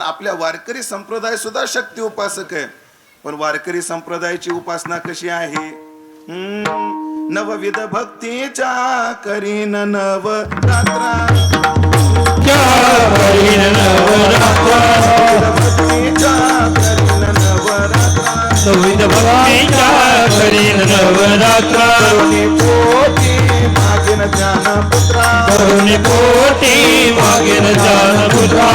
आपल्या वारकरी संप्रदाय सुद्धा शक्ती उपासक आहे, पण वारकरी संप्रदायाची उपासना कशी आहे? नवविध भक्तीच्या करीन नवरात्रा, नवविध भक्तीच्या करीन नवरात्रा, मागीन ज्ञानपुत्रा, करुणी पोटी मागेन ज्ञानपुत्रा,